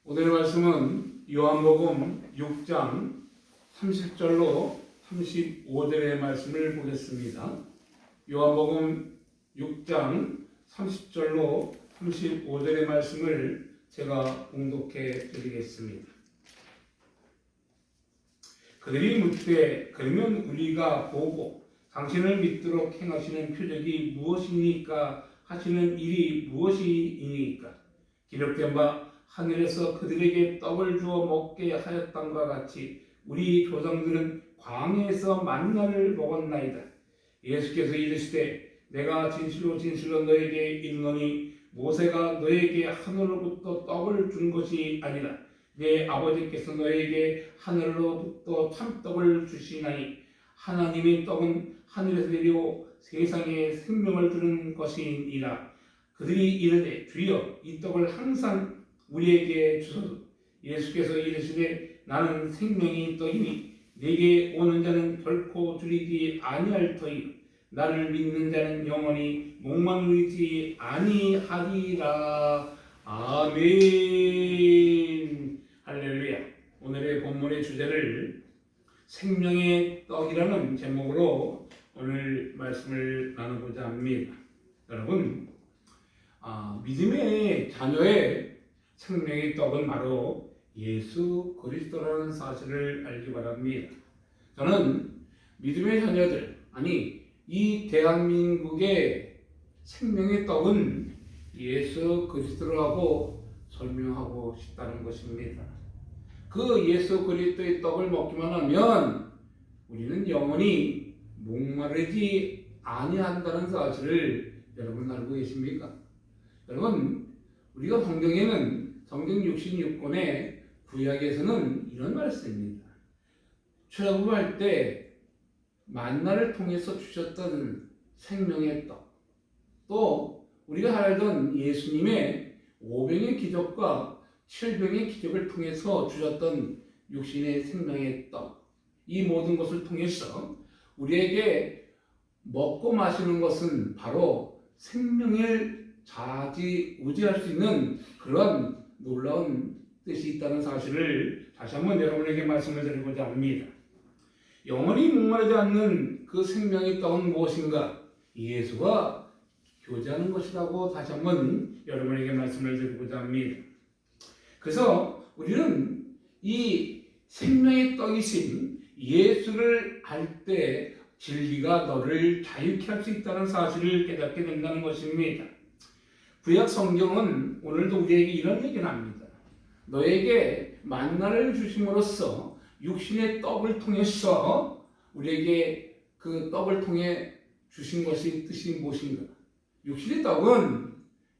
오늘의 말씀은 요한복음 6장 30절로 35절의 말씀을 보겠습니다. 요한복음 6장 30절로 35절의 말씀을 제가 봉독해 드리겠습니다. 그들이 묻되 그러면 우리가 보고 당신을 믿도록 행하시는 표적이 무엇이니까 하시는 일이 무엇이니까? 기록된 바 하늘에서 그들에게 떡을 주어 먹게 하였던과 같이 우리 조상들은 광야에서 만나를 먹었나이다. 예수께서 이르시되 내가 진실로 진실로 너에게 이르노니 모세가 너에게 하늘로부터 떡을 준 것이 아니라 내 아버지께서 너에게 하늘로부터 참떡을 주시나니 하나님의 떡은 하늘에서 내려 세상에 생명을 주는 것이니라. 그들이 이르되 주여 이 떡을 항상 우리에게 주소서. 예수께서 이르시되 나는 생명의 떡이니 내게 오는 자는 결코 줄이지 아니할 터이요 나를 믿는 자는 영원히 목마르지 아니하리라. 아멘. 할렐루야. 오늘의 본문의 주제를 생명의 떡이라는 제목으로 오늘 말씀을 나누고자 합니다. 여러분, 믿음의 자녀의 생명의 떡은 바로 예수 그리스도라는 사실을 알기 바랍니다. 저는 믿음의 자녀들, 이 대한민국의 생명의 떡은 예수 그리스도라고 설명하고 싶다는 것입니다. 그 예수 그리스도의 떡을 먹기만 하면 우리는 영원히 목마르지 아니한다는 사실을 여러분 알고 계십니까? 여러분, 우리가 성경 66권의 구약에서는 이런 말씀입니다. 출애굽할 때 만나를 통해서 주셨던 생명의 떡, 또 우리가 알던 예수님의 5병의 기적과 7병의 기적을 통해서 주셨던 육신의 생명의 떡, 이 모든 것을 통해서 우리에게 먹고 마시는 것은 바로 생명을 좌지우지할 수 있는 그런 놀라운 뜻이 있다는 사실을 다시 한번 여러분에게 말씀을 드리고자 합니다. 영원히 목마르지 않는 그 생명의 떡은 무엇인가? 예수가 교제하는 것이라고 다시 한번 여러분에게 말씀을 드리고자 합니다. 그래서 우리는 이 생명의 떡이신 예수를 알 때 진리가 너를 자유케 할 수 있다는 사실을 깨닫게 된다는 것입니다. 구약 성경은 오늘도 우리에게 이런 얘기를 합니다. 너에게 만나를 주심으로써 육신의 떡을 통해서 우리에게 그 떡을 통해 주신 것이 뜻이 무엇인가? 육신의 떡은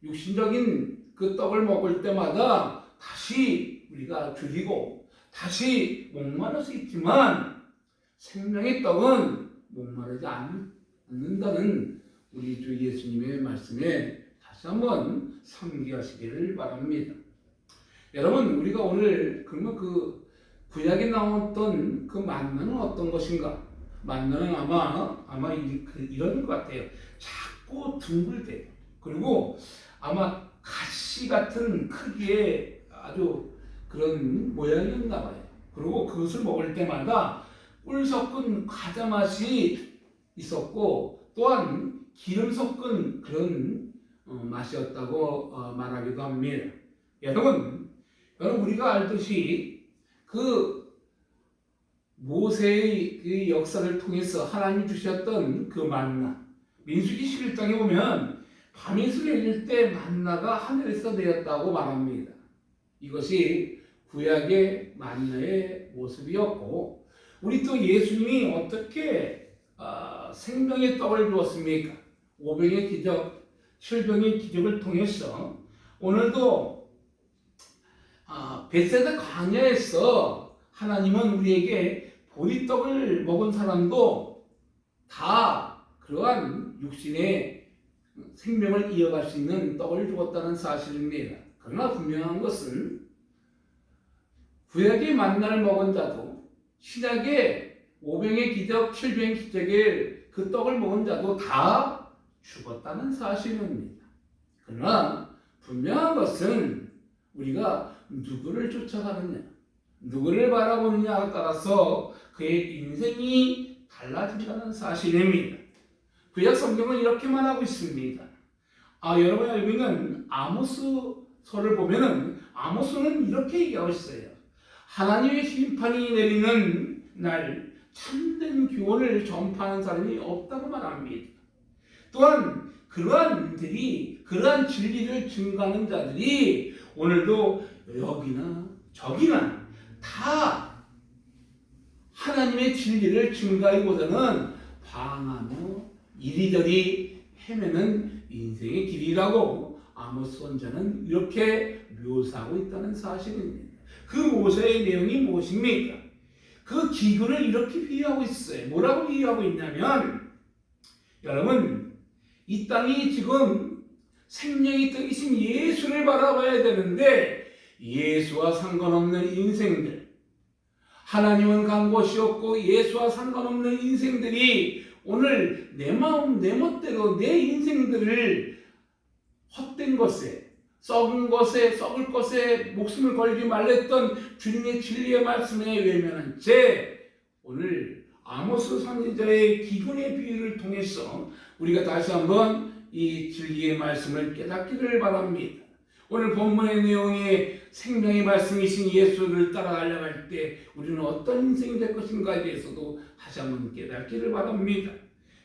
육신적인 그 떡을 먹을 때마다 다시 우리가 줄이고 다시 목마를 수 있지만 생명의 떡은 목마르지 않는다는 우리 주 예수님의 말씀에 다시 한번 상기하시기를 바랍니다. 여러분, 우리가 오늘 그러면 그 구약에 나왔던 그 만나는 어떤 것인가? 만나는 아마 이런 것 같아요. 작고 둥글대요. 그리고 아마 가시 같은 크기의 아주 그런 모양이었나 봐요. 그리고 그것을 먹을 때마다 꿀 섞은 과자 맛이 있었고 또한 기름 섞은 그런 맛이었다고 말하기도 합니다. 여러분 우리가 알듯이 그 모세의 그 역사를 통해서 하나님이 주셨던 그 만나, 민수기 11장에 보면 밤이 내릴 때 만나가 하늘에서 내렸다고 말합니다. 이것이 구약의 만나의 모습이었고, 우리 또 예수님이 어떻게 생명의 떡을 주었습니까? 5병의 기적, 7병의 기적을 통해서 오늘도 벳세다 광야에서 하나님은 우리에게 보리떡을 먹은 사람도 다 그러한 육신의 생명을 이어갈 수 있는 떡을 주었다는 사실입니다. 그러나 분명한 것은 구약의 만나를 먹은 자도 신약의 5병의 기적, 7병의 기적의 그 떡을 먹은 자도 다 죽었다는 사실입니다. 그러나 분명한 것은 우리가 누구를 쫓아가느냐, 누구를 바라보느냐에 따라서 그의 인생이 달라진다는 사실입니다. 구약 성경은 이렇게 말하고 있습니다. 여러분이 알고 있는 아모스서를 보면은 아모스는 이렇게 얘기하고 있어요. 하나님의 심판이 내리는 날 참된 교훈을 전파하는 사람이 없다고 말합니다. 또한 그러한 진리를 증거하는 자들이 오늘도 여기나 저기나 다 하나님의 진리를 증거하기보다는 방황하며 이리저리 헤매는 인생의 길이라고 아모스 선자는 이렇게 묘사하고 있다는 사실입니다. 그 묘사의 내용이 무엇입니까? 그 기근을 이렇게 비유하고 있어요. 뭐라고 비유하고 있냐면, 여러분, 이 땅이 지금 생명의 떡이신 예수를 바라봐야 되는데 예수와 상관없는 인생들, 하나님은 간 곳이 없고 예수와 상관없는 인생들이 오늘 내 마음 내 멋대로 내 인생들을 헛된 것에, 썩은 것에, 썩을 것에 목숨을 걸지 말랬던 주님의 진리의 말씀에 외면한 채 오늘 아모스 선지자의 기근의 비유를 통해서 우리가 다시 한번 이 진리의 말씀을 깨닫기를 바랍니다. 오늘 본문의 내용에 생명의 말씀이신 예수를 따라가려갈 때 우리는 어떤 인생이 될 것인가에 대해서도 다시 한번 깨닫기를 바랍니다.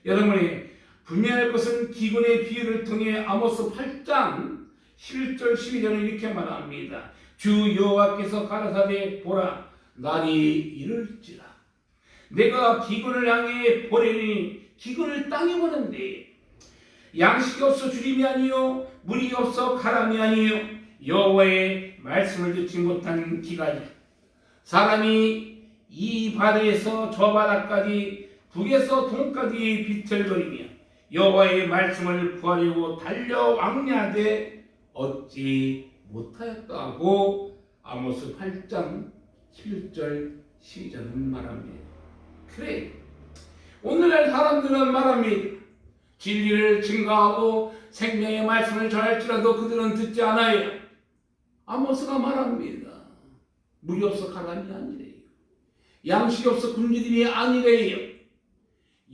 여러분이 분명할 것은 기근의 비유를 통해 아모스 8장 11절 12절을 이렇게 말합니다. 주 여호와께서 가라사대 보라, 날이 이를지라. 내가 기근을 향해 보내니 기근을 땅에 보는데 양식이 없어 주림이 아니요 물이 없어 가람이 아니요 여호와의 말씀을 듣지 못한 기간이라. 사람이 이 바다에서 저 바다까지 북에서 동까지 비틀거리며 여호와의 말씀을 구하려고 달려 왕래하되 얻지 못하였다고 아모스 8장 11절 12절은 말합니다. 그래, 오늘날 사람들은 말합니다. 진리를 증거하고 생명의 말씀을 전할지라도 그들은 듣지 않아요. 아모스가 말합니다. 물이 없어 가람이 아니래요. 양식이 없어 군주들이 아니래요.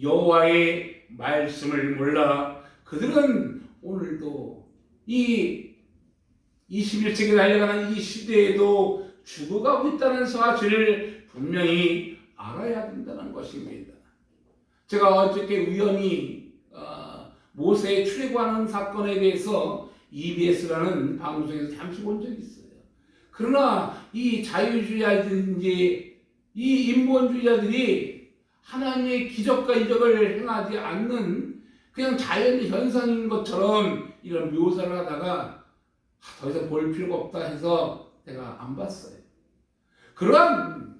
여호와의 말씀을 몰라 그들은 오늘도 이 21세기에 달려가는 이 시대에도 죽어가고 있다는 사실을 분명히 알아야 된다는 것입니다. 제가 어저께 우연히 모세의 출애굽하는 사건에 대해서 EBS라는 방송에서 잠시 본 적이 있어요. 그러나 이 자유주의자들인지 이 인본주의자들이 하나님의 기적과 이적을 행하지 않는 그냥 자연의 현상인 것처럼 이런 묘사를 하다가 더 이상 볼 필요가 없다 해서 제가 안 봤어요. 그러한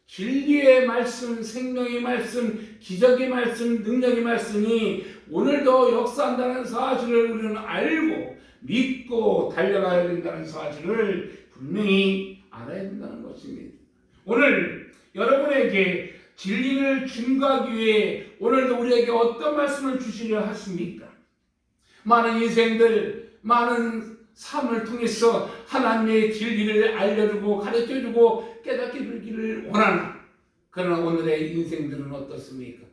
진리의 말씀, 생명의 말씀, 기적의 말씀, 능력의 말씀이 오늘도 역사한다는 사실을 우리는 알고 믿고 달려가야 된다는 사실을 분명히 알아야 된다는 것입니다. 오늘 여러분에게 진리를 증거하기 위해 오늘도 우리에게 어떤 말씀을 주시려 하십니까? 많은 인생들, 많은 삶을 통해서 하나님의 진리를 알려주고 가르쳐주고 깨닫게 되기를 원하나, 그러나 오늘의 인생들은 어떻습니까?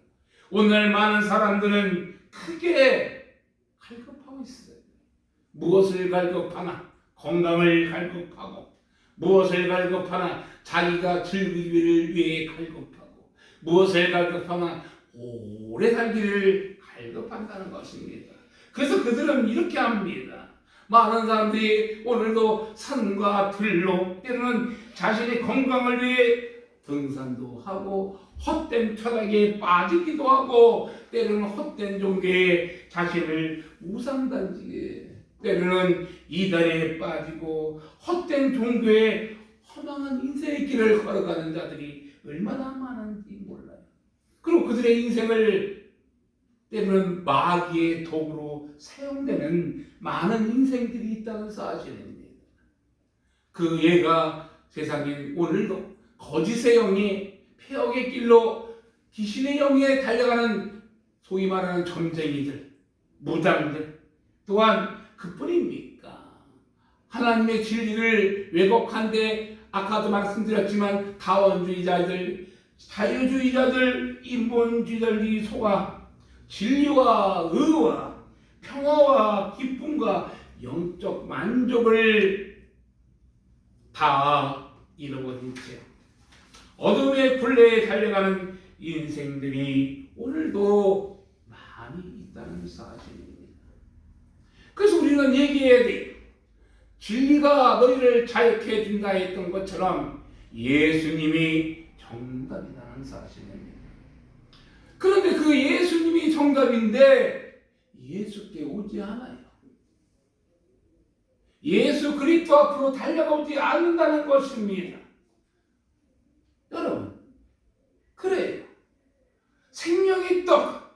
오늘 많은 사람들은 크게 갈급하고 있어요. 무엇을 갈급하나? 건강을 갈급하고, 무엇을 갈급하나? 자기가 즐기기를 위해 갈급하고, 무엇을 갈급하나? 오래 살기를 갈급한다는 것입니다. 그래서 그들은 이렇게 합니다. 많은 사람들이 오늘도 산과 들로, 때로는 자신의 건강을 위해 등산도 하고 헛된 철학에 빠지기도 하고, 때로는 헛된 종교에 자신을 우상단지에, 때로는 이단에 빠지고 헛된 종교에 허망한 인생의 길을 걸어가는 자들이 얼마나 많은지 몰라요. 그리고 그들의 인생을 때로는 마귀의 도구로 사용되는 많은 인생들이 있다는 사실입니다. 그 예가 세상에 오늘도 거짓의 영이 폐역의 길로 귀신의 영에 달려가는 소위 말하는 점쟁이들, 무당들, 또한 그뿐입니까? 하나님의 진리를 왜곡한데 아까도 말씀드렸지만 다원주의자들, 자유주의자들, 인본주의자들이 속아 진리와 의와 평화와 기쁨과 영적 만족을 다 잃어버린 채 어둠의 굴레에 달려가는 인생들이 오늘도 많이 있다는 사실입니다. 그래서 우리는 얘기해야 돼요. 진리가 너희를 자유케 해준다 했던 것처럼 예수님이 정답이라는 사실입니다. 그런데 그 예수님이 정답인데 예수께 오지 않아요. 예수 그리스도 앞으로 달려가지 않는다는 것입니다. 여러분, 그래요. 생명의 떡,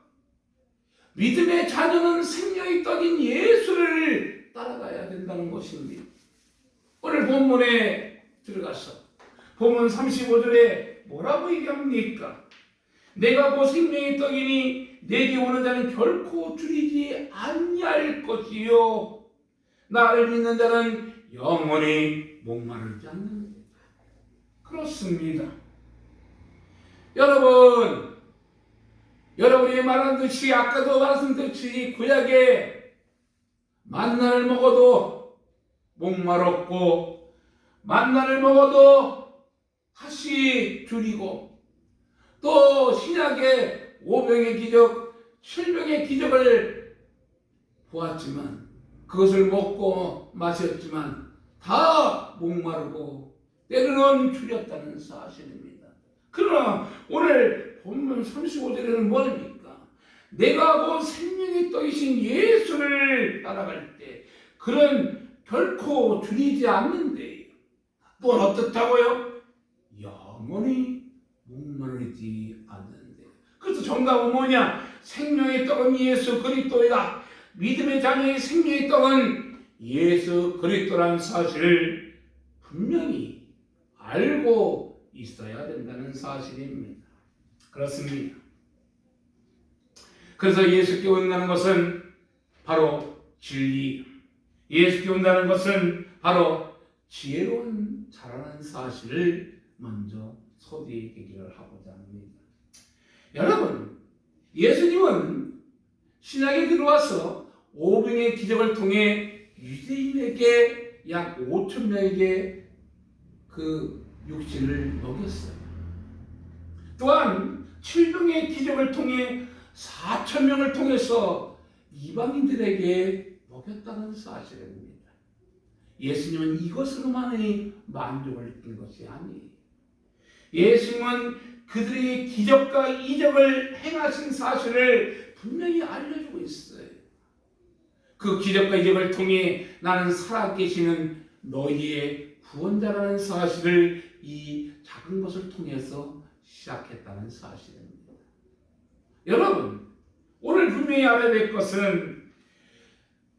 믿음의 자녀는 생명의 떡인 예수를 따라가야 된다는 것입니다. 오늘 본문에 들어가서 본문 35절에 뭐라고 얘기합니까? 내가 곧 생명의 떡이니 내게 오는 자는 결코 줄이지 아니할 것이요 나를 믿는 자는 영원히 목마르지 않는다. 그렇습니다. 여러분이 말한 듯이 아까도 말씀드렸듯이 구약에 만나를 먹어도 목마르고 만나를 먹어도 다시 줄이고 또 신약의 5병의 기적, 7병의 기적을 보았지만 그것을 먹고 마셨지만 다 목마르고 때로는 줄였다는 사실입니다. 그러나 오늘 본문 35절에는 뭐입니까? 내가 곧 생명의 떡이신 예수를 따라갈 때 그런 결코 줄이지 않는데 또 어떻다고요? 영원히 목마르지 않는데. 그래서 정답은 뭐냐? 생명의 떡은 예수 그리스도이다. 믿음의 자녀의 생명의 떡은 예수 그리스도라는 사실을 분명히 알고 있어야 된다는 사실입니다. 그렇습니다. 그래서 예수께 온다는 것은 바로 진리, 예수께 온다는 것은 바로 지혜로운 자라는 사실을 먼저 소개하기를 하고자 합니다. 여러분, 예수님은 신약에 들어와서 오병의 기적을 통해 유대인에게 약 5천 명에게 그 육신을 먹였어요. 또한 7병의 기적을 통해 4천 명을 통해서 이방인들에게 먹였다는 사실입니다. 예수님은 이것으로만이 만족을 느낀 것이 아니에요. 예수님은 그들의 기적과 이적을 행하신 사실을 분명히 알려주고 있어요. 그 기적과 이적을 통해 나는 살아계시는 너희의 구원자라는 사실을 이 작은 것을 통해서 시작했다는 사실입니다. 여러분, 오늘 분명히 알아야 될 것은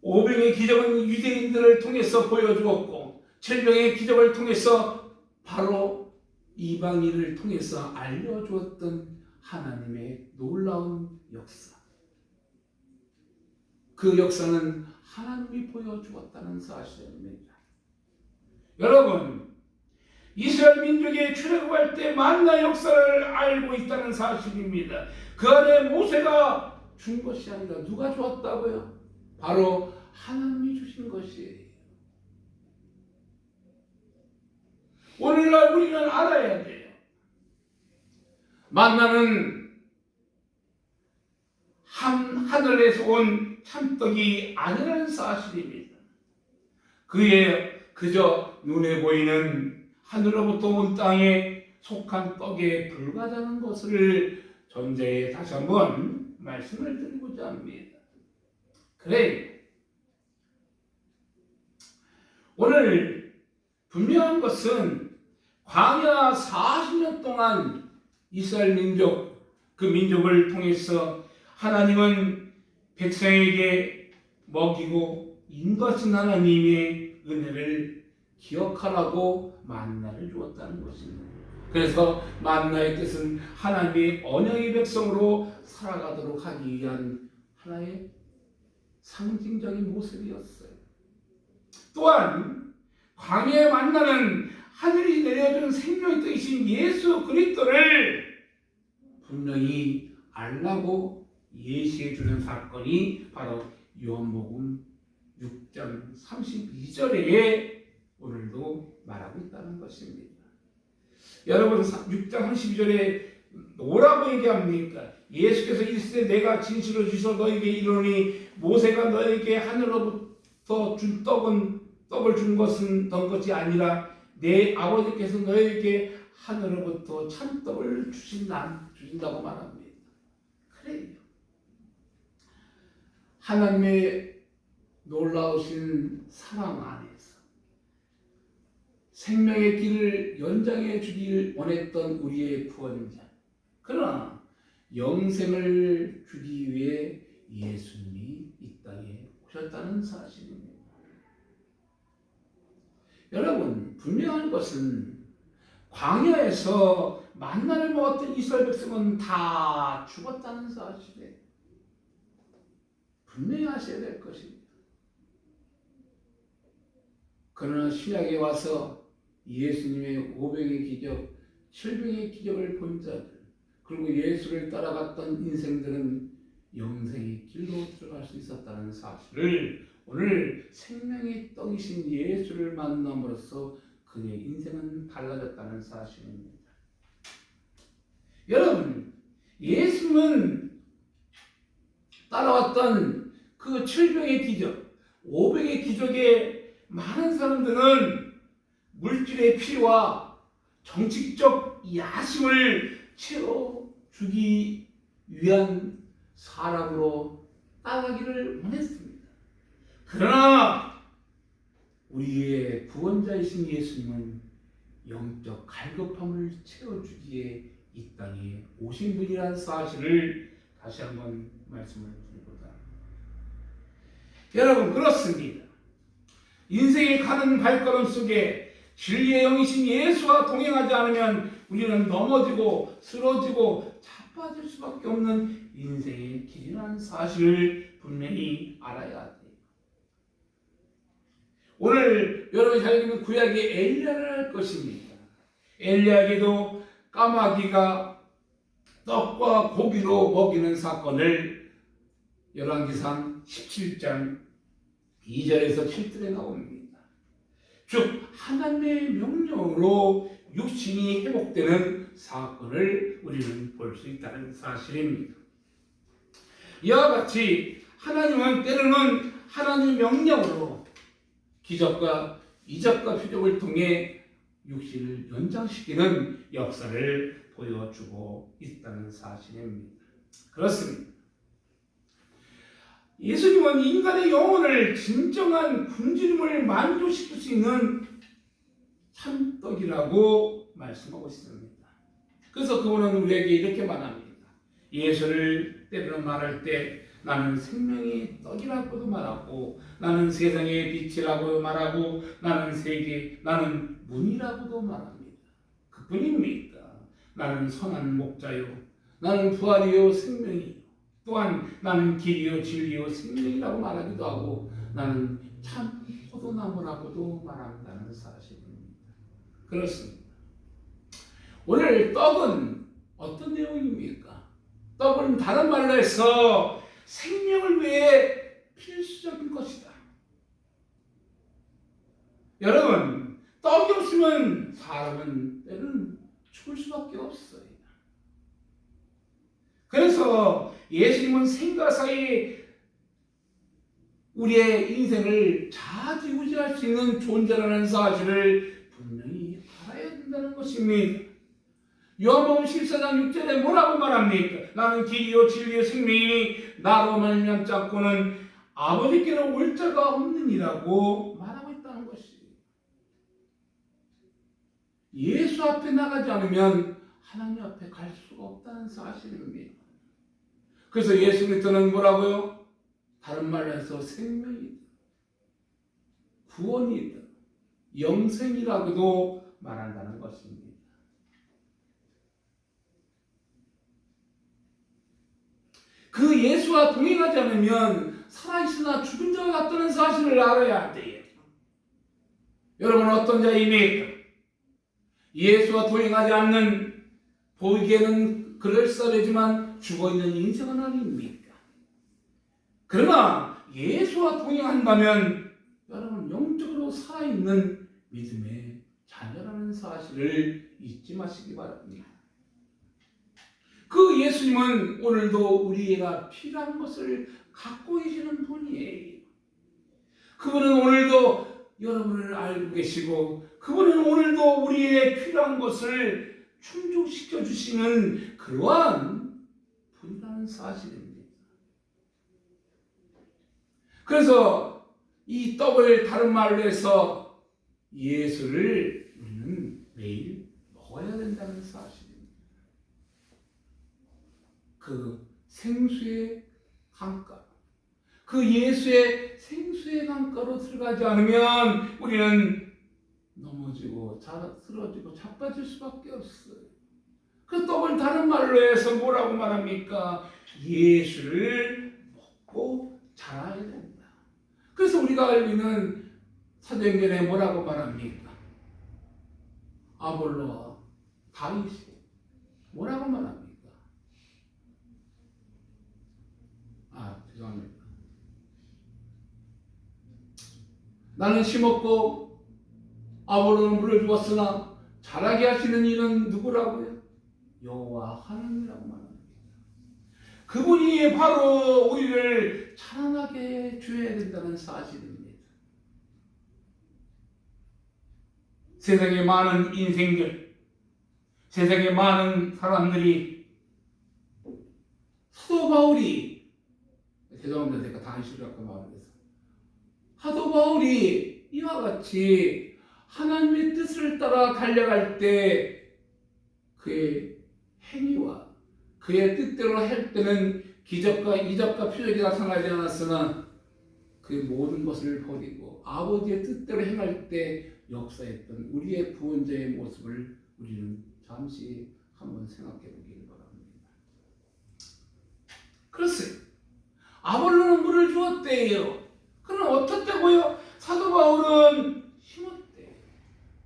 5병의 기적은 유대인들을 통해서 보여주었고 7병의 기적을 통해서 바로 이방인을 통해서 알려주었던 하나님의 놀라운 역사. 그 역사는 하나님이 보여주었다는 사실입니다. 여러분, 이스라엘 민족이 출애굽할 때 만나 역사를 알고 있다는 사실입니다. 그 안에 모세가 준 것이 아니라 누가 주었다고요? 바로 하나님이 주신 것이에요. 오늘날 우리는 알아야 돼요. 만나는 하늘에서 온 참떡이 아니라는 사실입니다. 그저 눈에 보이는 하늘로부터 온 땅에 속한 떡에 불과하다는 것을 전제에 다시 한번 말씀을 드리고자 합니다. 그래, 오늘 분명한 것은 광야 40년 동안 이스라엘 민족, 그 민족을 통해서 하나님은 백성에게 먹이고 인도하신 하나님의 은혜를 기억하라고 만나를 주었다는 것입니다. 그래서 만나의 뜻은 하나님의 언약의 백성으로 살아가도록 하기 위한 하나의 상징적인 모습이었어요. 또한 광야에 만나는 하늘이 내려준 생명의 뜻이신 예수 그리스도를 분명히 알라고 예시해 주는 사건이 바로 요한복음 6장 32절에 오늘도 말하고 있다는 것입니다. 여러분 6장 32절에 뭐라고 얘기합니까? 예수께서 이르시되 내가 진실로 주셔 너에게 이르노니 모세가 너에게 하늘로부터 준 떡을 준 것은 던 것이 아니라 내 아버지께서 너에게 하늘로부터 참떡을 주신다고 말합니다. 그래요. 하나님의 놀라우신 사랑 안에서 생명의 길을 연장해 주길 원했던 우리의 구원자, 그러나 영생을 주기 위해 예수님이 이 땅에 오셨다는 사실입니다. 여러분, 분명한 것은 광야에서 만나를 먹었던 이스라엘 백성은 다 죽었다는 사실에 분명히 아셔야 될 것입니다. 그러나 신약에 와서 예수님의 5병의 기적, 7병의 기적을 본 자들, 그리고 예수를 따라갔던 인생들은 영생의 길로 들어갈 수 있었다는 사실을 오늘 생명의 떡이신 예수를 만남으로써 그의 인생은 달라졌다는 사실입니다. 여러분, 예수는 따라왔던 그 7병의 기적, 5병의 기적에 많은 사람들은 물질의 필요와 정치적 야심을 채워주기 위한 사람으로 따라가기를 원했습니다. 그러나 우리의 구원자이신 예수님은 영적 갈급함을 채워주기에 이 땅에 오신 분이라는 사실을 다시 한번 말씀을 드리고자 합니다. 여러분, 그렇습니다. 인생의 가는 발걸음 속에 진리의 영이신 예수와 동행하지 않으면 우리는 넘어지고 쓰러지고 자빠질 수밖에 없는 인생의 길이라는 사실을 분명히 알아야 돼요. 오늘 여러분이 잘 읽는 구약의 엘리야를 할 것입니다. 엘리야에게도 까마귀가 떡과 고기로 먹이는 사건을 열왕기상 17장 2절에서 7절에 나옵니다. 즉 하나님의 명령으로 육신이 회복되는 사건을 우리는 볼 수 있다는 사실입니다. 이와 같이 하나님은 때로는 하나님의 명령으로 기적과 이적과 표적을 통해 육신을 연장시키는 역사를 보여주고 있다는 사실입니다. 그렇습니다. 예수님은 인간의 영혼을 진정한 굶주림을 만족시킬 수 있는 참떡이라고 말씀하고 있습니다. 그래서 그분은 우리에게 이렇게 말합니다. 예수를 때로는 말할 때 나는 생명의 떡이라고도 말하고 나는 세상의 빛이라고 말하고 나는 문이라고도 말합니다. 그뿐입니다. 나는 선한 목자요 나는 부활이요 생명이요 또한 나는 길이요 진리요 생명이라고 말하기도 하고 나는 참 포도나무라고도 말한다는 사실입니다. 그렇습니다. 오늘 떡은 어떤 내용입니까? 떡은 다른 말로 해서 생명을 위해 필수적인 것이다. 여러분, 떡이 없으면 사람은 때로는 죽을 수밖에 없어요. 그래서 예수님은 생과 사이 우리의 인생을 좌지우지할 수 있는 존재라는 사실을 분명히 알아야 된다는 것입니다. 요한복음 14장 6절에 뭐라고 말합니까? 나는 길이요 진리요 생명이니 나로 말미암지 않고는 아버지께로 올 자가 없느니라고 말하고 있다는 것이에요. 예수 앞에 나가지 않으면 하나님 앞에 갈 수가 없다는 사실입니다. 그래서 예수 그리스도는 뭐라고요? 다른 말로 해서 생명이다, 구원이다, 영생이라고도 말한다는 것입니다. 그 예수와 동행하지 않으면 살아있으나 죽은 자와 같다는 사실을 알아야 돼요. 여러분 어떤 자입니까? 예수와 동행하지 않는, 보기에는 그럴싸하지만 죽어있는 인생은 아닙니까? 그러나 예수와 동행한다면 여러분 영적으로 살아있는 믿음의 자녀라는 사실을 잊지 마시기 바랍니다. 그 예수님은 오늘도 우리가 필요한 것을 갖고 계시는 분이에요. 그분은 오늘도 여러분을 알고 계시고, 그분은 오늘도 우리의 필요한 것을 충족시켜 주시는 그러한 분이라는 사실입니다. 그래서 이 떡을 다른 말로 해서 예수를 우리는 매일 먹어야 된다는 사실입니다. 그 생수의 강가, 그 예수의 생수의 강가로 들어가지 않으면 우리는 넘어지고 쓰러지고 자빠질 수밖에 없어요. 그 떡을 다른 말로 해서 뭐라고 말합니까? 예수를 먹고 자라야 된다. 그래서 우리가 알기는 사도행전에 뭐라고 말합니까? 아볼로와 다윗이 뭐라고 말합니까? 죄송합니다. 나는 심었고 아볼로는 물을 주었으나 자라게 하시는 이는 누구라고요? 여호와 하나님이라고 말합니다. 그분이 바로 우리를 자라나게 줘야 된다는 사실입니다. 세상에 많은 인생들, 세상에 많은 사람들이 사도 바울이, 죄송합니다. 제가 당신이라고 말해서 사도 바울이 이와 같이 하나님의 뜻을 따라 달려갈 때 그의 행위와 그의 뜻대로 할 때는 기적과 이적과 표적이 나타나지 않았으나 그 모든 것을 버리고 아버지의 뜻대로 행할 때 역사했던 우리의 구원자의 모습을 우리는 잠시 한번 생각해 보기를 바랍니다. 글쎄, 아볼로는 물을 주었대요. 그러나 어떻다고요? 사도 바울은 심었대요.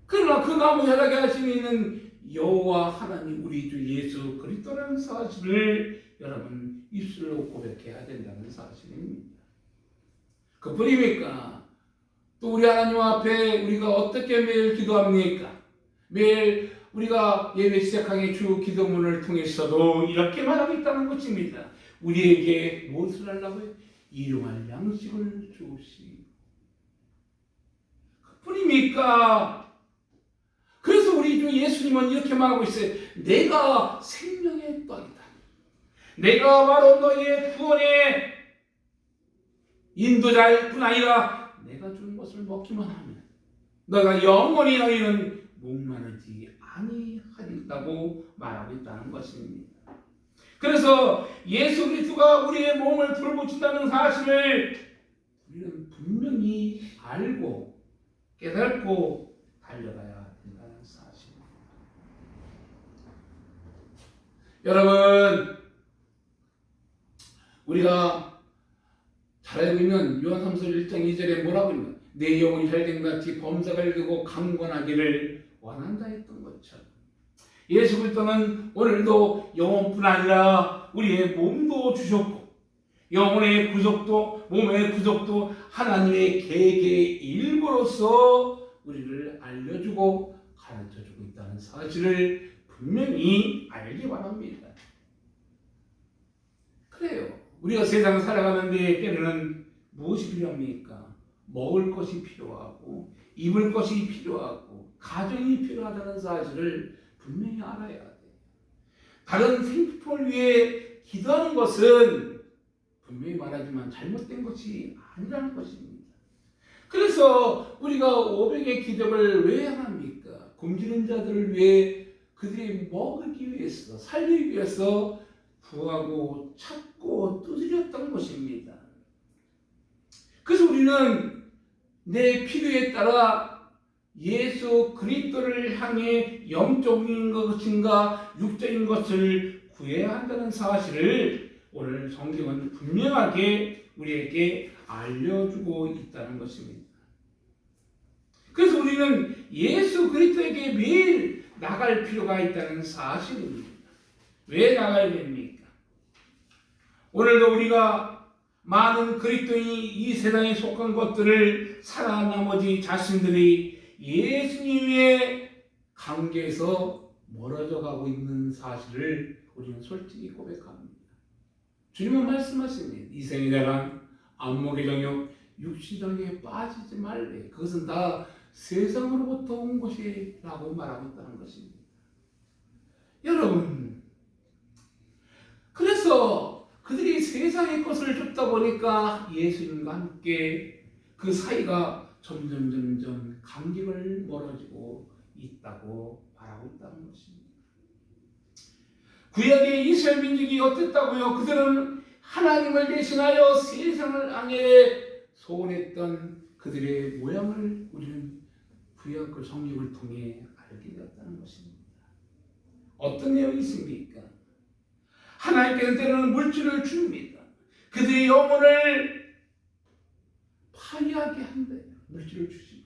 그러나 그 나무 자라게 하시는 여호와 하나님 우리 주 예수 그리스도라는 사실을 여러분 입술로 고백해야 된다는 사실입니다. 그뿐입니까? 또 우리 하나님 앞에 우리가 어떻게 매일 기도합니까? 매일 우리가 예배 시작하기 주 기도문을 통해서도 이렇게 말하고 있다는 것입니다. 우리에게 무엇을 하려고요? 일용할 양식을 주시고. 그뿐입니까? 그래서 우리 주 예수님은 이렇게 말하고 있어요. 내가 생명의 떡이다. 내가 바로 너희의 구원의 인도자일 뿐 아니라 내가 준 것을 먹기만 하면 너가 영원히 너희는 목마르지 아니하리라고 말하고 있다는 것입니다. 그래서 예수 그리스도가 우리의 몸을 돌보신다는 사실을 우리는 분명히 알고 깨닫고 달려가야 된다는 사실입니다. 여러분, 우리가 잘 알고 있는 요한삼서 1장 2절에 뭐라고 있냐? 내 영혼이 혈등같이 범사가 일고 강건하기를 원한다 했던 것처럼 예수 그리스도는 오늘도 영혼뿐 아니라 우리의 몸도 주셨고 영혼의 구속도 몸의 구속도 하나님의 계획의 일부로서 우리를 알려주고 가르쳐주고 있다는 사실을 분명히 알기 바랍니다. 그래요. 우리가 세상을 살아가는데 때로는 무엇이 필요합니까? 먹을 것이 필요하고 입을 것이 필요하고 가정이 필요하다는 사실을 분명히 알아야 돼요. 다른 생명을 위해 기도하는 것은 분명히 말하지만 잘못된 것이 아니라는 것입니다. 그래서 우리가 500의 기적을 왜 합니까? 굶주린 자들을 위해 그들이 먹기 위해서 살리기 위해서 구하고 찾고 두드렸던 것입니다. 그래서 우리는 내 필요에 따라 예수 그리스도를 향해 영적인 것인가 육적인 것을 구해야 한다는 사실을 오늘 성경은 분명하게 우리에게 알려주고 있다는 것입니다. 그래서 우리는 예수 그리스도에게 매일 나갈 필요가 있다는 사실입니다. 왜 나가야 됩니까? 오늘도 우리가 많은 그리스도인이 이 세상에 속한 것들을 살아 나머지 자신들이 예수님의 관계에서 멀어져 가고 있는 사실을 우리는 솔직히 고백합니다. 주님은 말씀하십니다. 이 생에 대한 안목의 정욕, 육신정욕에 빠지지 말래. 그것은 다 세상으로부터 온 것이라고 말하고 있다는 것입니다. 여러분, 그래서 그들이 세상의 것을 줍다 보니까 예수님과 함께 그 사이가 점점 간격을 멀어지고 있다고 말하고 있다는 것입니다. 구약의 이스라엘 민족이 어땠다고요? 그들은 하나님을 대신하여 세상을 향해 소원했던 그들의 모양을 우리는 구약 그 성경을 통해 알게 되었다는 것입니다. 어떤 내용이 있습니까? 하나님께서 때로는 물질을 줍니다. 그들의 영혼을 파괴하게 한대요. 물질을 주지만.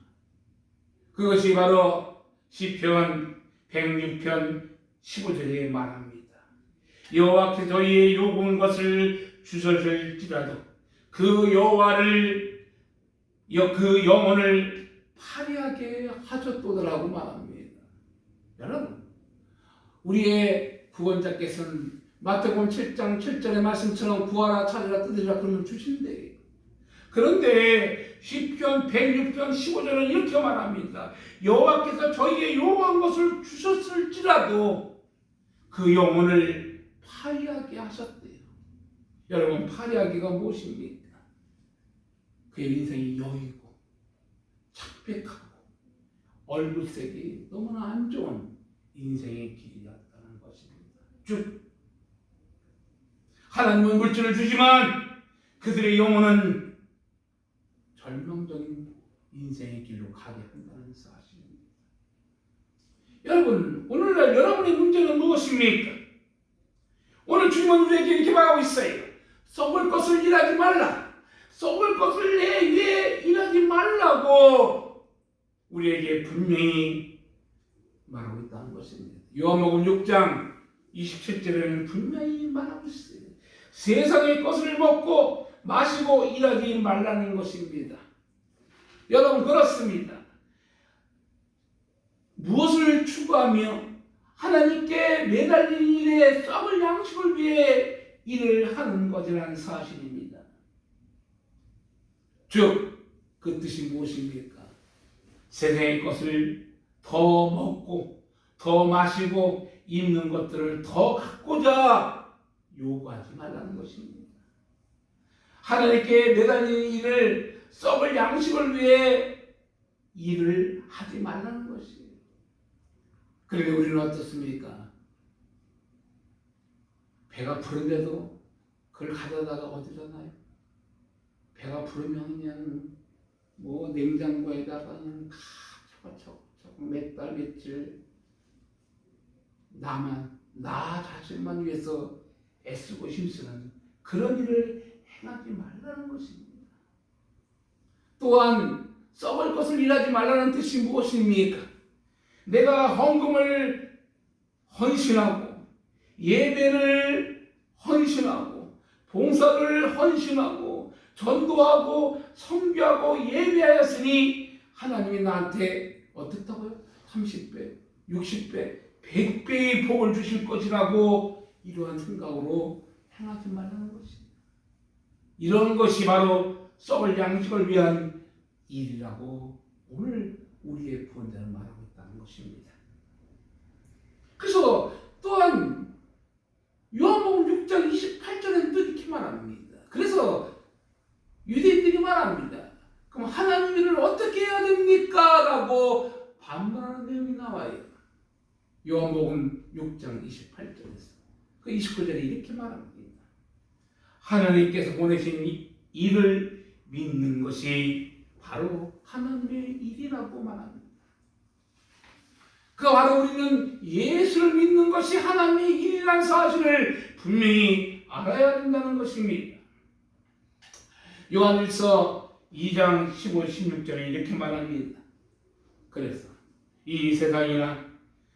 그것이 바로 시편 106편 15절에 말합니다. 여호와께서 저희의 요구한 것을 주셨을지라도 그 영혼을 파괴하게 하셨도다라고 말합니다. 여러분, 우리의 구원자께서는 마태복음 7장 7절의 말씀처럼 구하라 찾으라 뜯으라 그러면 주신대요. 그런데 시편 106편 15절은 이렇게 말합니다. 여호와께서 저희의 요구한 것을 주셨을지라도 그 영혼을 파괴하게 하셨대요. 여러분, 파괴하기가 무엇입니까? 그의 인생이 여의고 착백하고 얼굴색이 너무나 안 좋은 인생의 길이었다는 것입니다. 쭉 하나님은 물질을 주지만 그들의 영혼은 절망적인 인생의 길로 가게 한다는 사실입니다. 여러분, 오늘날 여러분의 문제는 무엇입니까? 오늘 주님은 우리에게 이렇게 말하고 있어요. 썩을 것을 일하지 말라. 썩을 것을 내 위에 일하지 말라고 우리에게 분명히 말하고 있다는 것입니다. 요한복음 6장 27절에는 분명히 말하고 있어요. 세상의 것을 먹고 마시고 일하지 말라는 것입니다. 여러분, 그렇습니다. 무엇을 추구하며 하나님께 매달린 일에 썩을 양식을 위해 일을 하는 것이라는 사실입니다. 즉, 그 뜻이 무엇입니까? 세상의 것을 더 먹고 더 마시고 입는 것들을 더 갖고자 요구하지 말라는 것입니다. 하나님께 매달린 일을 썩을 양식을 위해 일을 하지 말라는 것이에요. 그런데 우리는 어떻습니까? 배가 부른데도 그걸 가져다가 어디다 놔요? 배가 부르면 그냥 냉장고에다가 그냥 조금 몇 달 며칠 나 자신만 위해서 애쓰고 힘쓰는 그런 일을 행하지 말라는 것입니다. 또한 썩을 것을 일하지 말라는 뜻이 무엇입니까? 내가 헌금을 헌신하고 예배를 헌신하고 봉사를 헌신하고 전도하고 선교하고 예배하였으니 하나님이 나한테 어떻다고요? 30배, 60배, 100배의 복을 주실 것이라고 이러한 생각으로 행하지 말라는 것입니다. 이런 것이 바로 썩을 양식을 위한 일이라고 오늘 우리의 구원자는 말하고 있다는 것입니다. 그래서 또한 요한복음 6장 28절에는 또 이렇게 말합니다. 그래서 유대인들이 말합니다. 그럼 하나님 일을 어떻게 해야 됩니까? 라고 반문하는 내용이 나와요. 요한복음 6장 28절에서 그 29절에 이렇게 말합니다. 하나님께서 보내신 일을 믿는 것이 바로 하나님의 일이라고 말합니다. 그 바로 우리는 예수를 믿는 것이 하나님의 일이라는 사실을 분명히 알아야 된다는 것입니다. 요한일서 2장 15, 16절에 이렇게 말합니다. 그래서 이 세상이나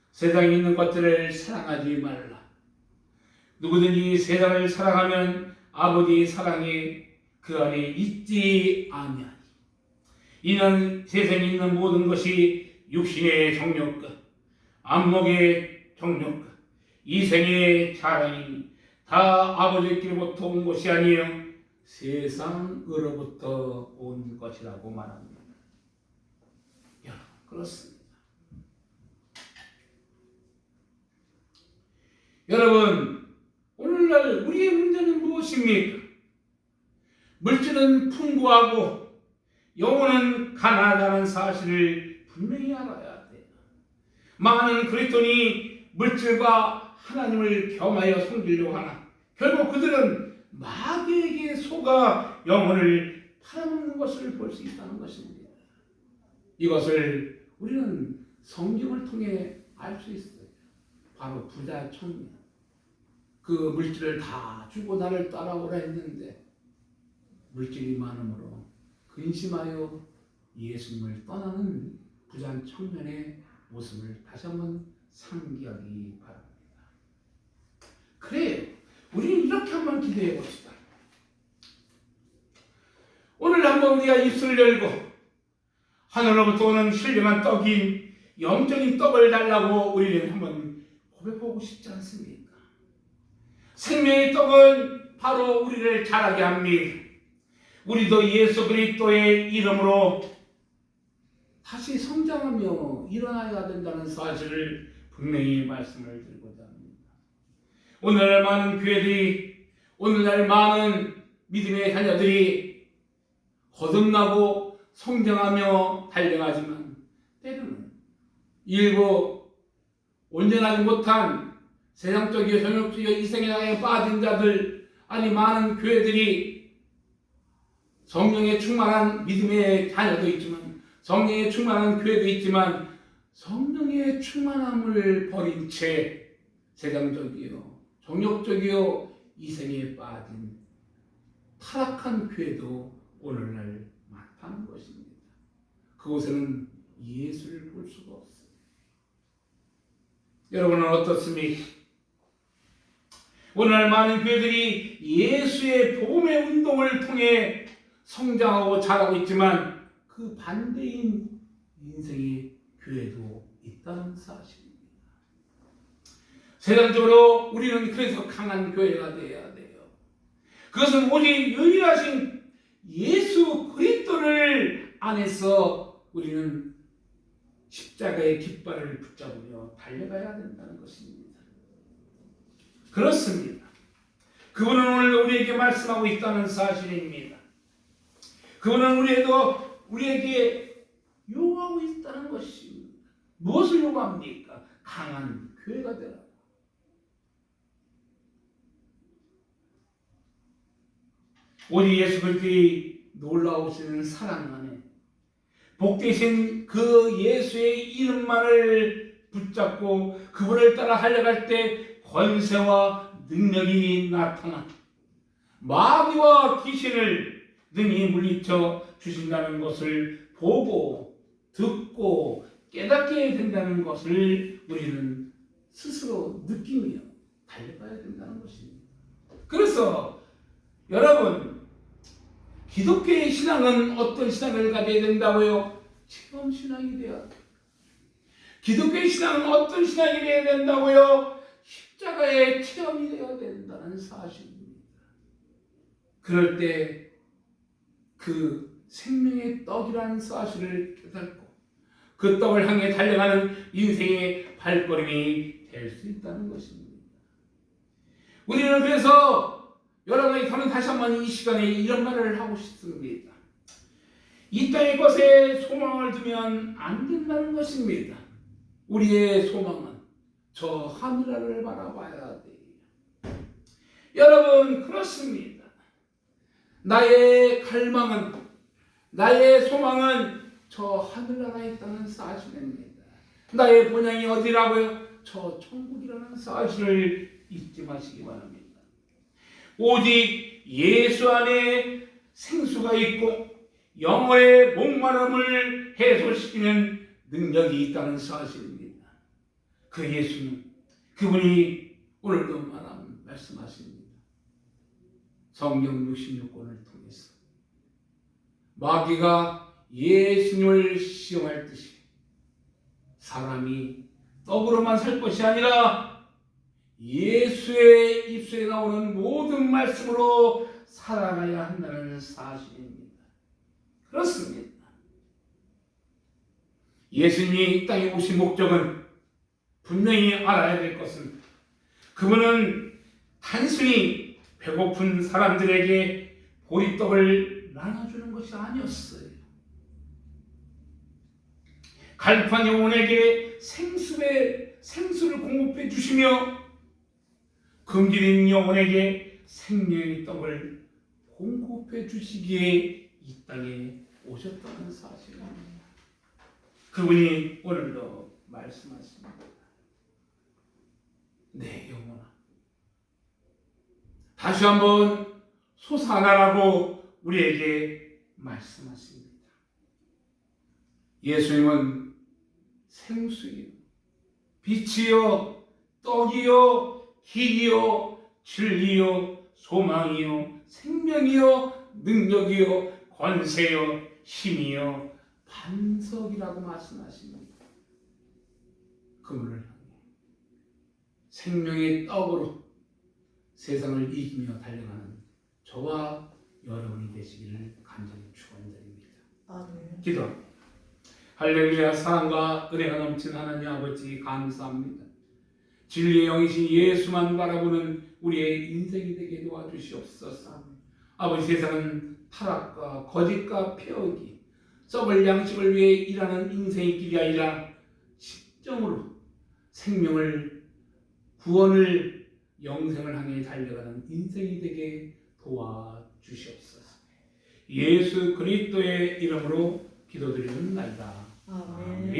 세상에 있는 것들을 사랑하지 말라. 누구든지 세상을 사랑하면 아버지의 사랑이 그 안에 있지 아니하니. 이는 세상에 있는 모든 것이 육신의 정욕과 안목의 정욕과 이생의 자랑이니 다 아버지께로부터 온 것이 아니요 세상으로부터 온 것이라고 말합니다. 그렇습니다. 여러분, 오늘날 우리의 문제는 무엇입니까? 물질은 풍부하고 영혼은 가난하다는 사실을 분명히 알아야 돼요. 많은 그리스도인이 물질과 하나님을 겸하여 섬기려고 하나 결국 그들은 마귀에게 속아 영혼을 팔아먹는 것을 볼 수 있다는 것입니다. 이것을 우리는 성경을 통해 알 수 있어요. 바로 부자 청년. 그 물질을 다 주고 나를 따라오라 했는데 물질이 많음으로 근심하여 예수님을 떠나는 부자 청년의 모습을 다시 한번 상기하기 바랍니다. 그래요. 우리는 이렇게 한번 기도해 봅시다. 오늘 한번 우리가 입술을 열고 하늘로부터 오는 신령한 떡인 영적인 떡을 달라고 우리는 한번 고백하고 싶지 않습니까? 생명의 떡은 바로 우리를 자라게 합니다. 우리도 예수 그리스도의 이름으로 다시 성장하며 일어나야 된다는 사실을 분명히 말씀을 드리고자 합니다. 오늘날 많은 교회들이, 오늘날 많은 믿음의 자녀들이 거듭나고 성장하며 달려가지만 때로는 일부 온전하지 못한 세상적이고 정욕적이고 이생에 빠진 자들, 아니 많은 교회들이 성령에 충만한 믿음의 자녀도 있지만 성령에 충만한 교회도 있지만 성령의 충만함을 버린 채 세상적이요 정욕적이요 이생에 빠진 타락한 교회도 오늘날 많다는 것입니다. 그곳에는 예수를 볼 수가 없어요. 여러분은 어떻습니까? 오늘날 많은 교회들이 예수의 복음의 운동을 통해 성장하고 자라고 있지만 그 반대인 인생의 교회도 있다는 사실입니다. 세상적으로 우리는 그래서 강한 교회가 되어야 돼요. 그것은 오직 유일하신 예수 그리스도를 안에서 우리는 십자가의 깃발을 붙잡으며 달려가야 된다는 것입니다. 그렇습니다. 그분은 오늘 우리에게 말씀하고 있다는 사실입니다. 그분은 우리에게 요구하고 있다는 것입니다. 무엇을 요구합니까? 강한 교회가 되라. 오직 예수 그리스도의 놀라우신 사랑 안에 복되신 그 예수의 이름만을 붙잡고 그분을 따라 달려갈 때 권세와 능력이 나타나 마귀와 귀신을 능히 물리쳐 주신다는 것을 보고 듣고 깨닫게 된다는 것을 우리는 스스로 느끼며 달려가야 된다는 것입니다. 그래서 여러분, 기독교의 신앙은 어떤 신앙을 가져야 된다고요? 체험 신앙이 되어야 돼요. 기독교의 신앙은 어떤 신앙이 되어야 된다고요? 십자가의 체험이 되어야 된다는 사실입니다. 그럴 때 그 생명의 떡이라는 사실을 깨닫고 그 떡을 향해 달려가는 인생의 발걸음이 될 수 있다는 것입니다. 우리는 그래서 여러분이 저는 다시 한번 이 시간에 이런 말을 하고 싶습니다. 이 땅의 것에 소망을 두면 안 된다는 것입니다. 우리의 소망은 저 하늘을 바라봐야 돼요. 여러분, 그렇습니다. 나의 갈망은, 나의 소망은 저 하늘나라에 있다는 사실입니다. 나의 본향이 어디라고요? 저 천국이라는 사실을 잊지 마시기 바랍니다. 오직 예수 안에 생수가 있고 영혼의 목마름을 해소시키는 능력이 있다는 사실입니다. 그 예수님, 그분이 오늘도 말씀하십니다. 성경 66권을 통해서 마귀가 예수님을 시험하듯이 사람이 떡으로만 살 것이 아니라 예수의 입술에 나오는 모든 말씀으로 살아가야 한다는 사실입니다. 그렇습니다. 예수님이 이 땅에 오신 목적은 분명히 알아야 될 것은 그분은 단순히 배고픈 사람들에게 보리떡을 나눠주는 것이 아니었어요. 갈팡 영혼에게 생수를 공급해 주시며 금기린 영혼에게 생명의 떡을 공급해 주시기에 이 땅에 오셨다는 사실입니다. 그분이 오늘도 말씀하십니다. 내 영혼아, 다시 한번 솟아나라고 우리에게 말씀하십니다. 예수님은 생수이요, 빛이요, 떡이요, 길이요, 진리요, 소망이요, 생명이요, 능력이요, 권세요, 힘이요, 반석이라고 말씀하십니다. 그분을 향해 생명의 떡으로 세상을 이기며 달려가는 저와 여러분이 되시기를 간절히 축원드립니다. 아멘. 기도합니다. 할렐루야. 사랑과 은혜가 넘친 하나님 아버지 감사합니다. 진리의 영이신 예수만 바라보는 우리의 인생이 되게 도와주시옵소서. 아버지, 세상은 타락과 거짓과 폐역이 썩을 양식을 위해 일하는 인생의 길이 아니라 십정으로 생명을, 구원을, 영생을 향해 달려가는 인생이 되게 도와주시옵소서. 예수 그리스도의 이름으로 기도드리옵나이다. 아멘. 아멘.